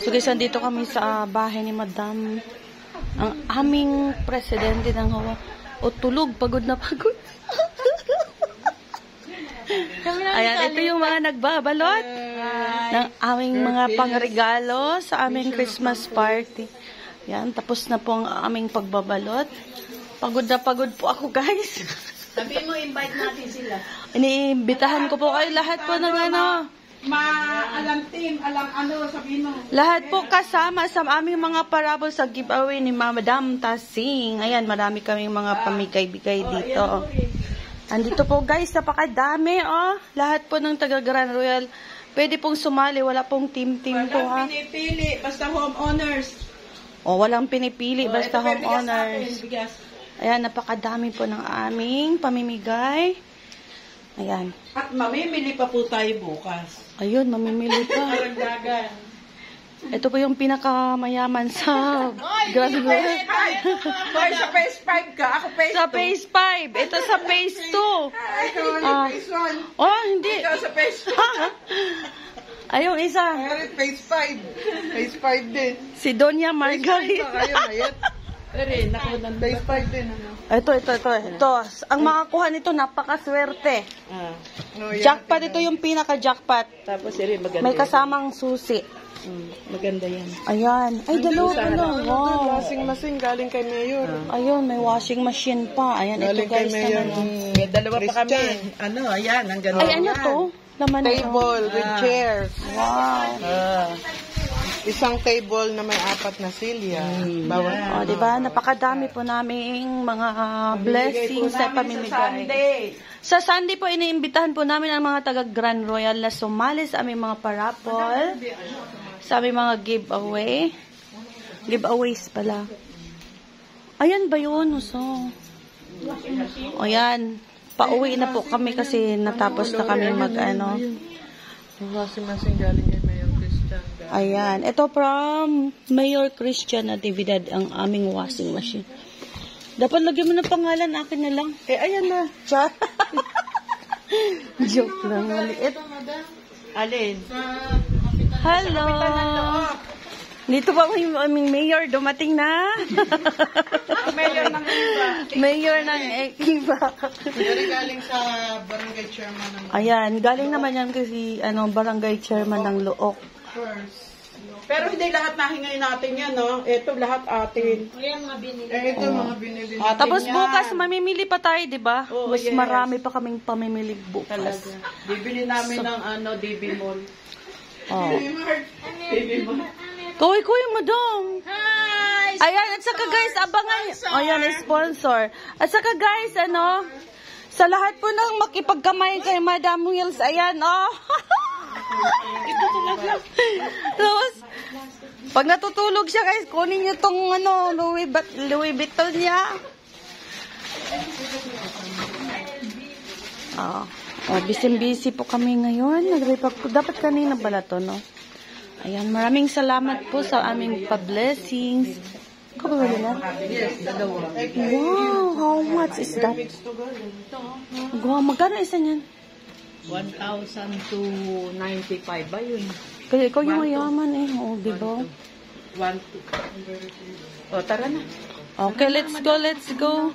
So guys, andito kami sa bahay ni Madam. Ang aming presidente ng Hawa. O tulog, pagod na pagod. Ayan, ito yung mga nagbabalot ng aming mga pangregalo sa aming Christmas party. Ayan, tapos na po ang aming pagbabalot. Pagod na pagod po ako, guys. Sabihin mo, invite natin sila. Iniimbitahan ko po kayo lahat po ng ano. Alam team, alam ano, sabihin mo. Lahat po kasama sa aming mga parabol sa giveaway ni Madam Tasing. Ayan, marami kaming mga pamigay-bigay dito. Andito po guys, napakadami oh. Lahat po ng taga Grand Royal. Pwede pong sumali, wala pong team-team to ha. Walang pinipili, basta homeowners. O, walang pinipili, basta homeowners. Bigas. Ayan, napakadami po ng aming pamimigay. Ayan. At mamimili pa po tayo bukas. Ayun, mamimili pa. Karagdagan. Ito po yung pinakamayaman sa Grand Royal. Boy, sa phase 5 ka. Ako phase 2. Sa phase 5. Ito sa phase 2. Ikaw yung phase 1. Oh, hindi. Ikaw sa phase 2. Ayun, isa. Phase 5. Phase 5 din. Si Doña Margarita. Kayo, ayat. Pero naku, phase 5 din. Ito. Ang makakuha nito, napakaswerte. Jackpot, ito yung pinaka-jackpot. Tapos, maganda. May kasamang susi. Maganda yan. Ayan. Ay, dalawa. Wow. Washing machine galing kay Mayor. Ayun, may washing machine pa. Ayan, ito guys. May dalawa pa kami. Ano, ayan, ang ganda. Ay, ano to? Laman Table with chairs. Wow. Isang table na may 4 na silya. O, diba? Napakadami po naming mga blessings sa pamimigay. Sa Sunday po, iniimbitahan po namin ang mga taga Grand Royal na sumali sa aming mga parapol, sa aming mga giveaway. Giveaways pala. Ayan ba yun? So, o yan. Pauwi na po kami kasi natapos na kami mag-ano. Washing machine galing kay Mayor Christian. Ayan. Ito from Mayor Christian Natividad ang aming washing machine. Dapat lagyan mo ng pangalan, akin na lang. Ayan na. Joke lang. Maliit. Alin? Hello. Dito pa yung aming mayor. Dumating na. Mayor ng iba. Mayor ng iba. Galing sa barangay chairman ng... Ayan. Galing naman yan kasi barangay chairman ng Luok. First. Pero hindi lahat nahingay natin yan, no? Ito lahat atin. Ayan mga binili. Ito mga binili. Tapos bukas, mamimili pa tayo, di ba? Oo, Mas yes. marami pa kaming pamimili bukas. Talaga. Bibili namin ng DB Mall. Oh. DB Mall. Kuy, madam. Hi! Ayan, at saka guys, abangan. Ayan, sponsor. At saka guys, sa lahat po ng makipagkamay kay Madam Wills, ayan, oh. Ito talaga. Tapos, pag natutulog siya guys, kunin niyo tong Louis Vuitton niya. Busy po kami ngayon. Nag-report po. Dapat kanina pala to, no? Ayan, maraming salamat po sa aming pa-blessings. Kababali na? Yes, dalawa. Wow, how much is that? Wow, magkano isa niyan? 1,295 ba yun? Kaya ikaw yung mayaman eh. Oh, diba? 1, 2. O, tara na. Okay, let's go.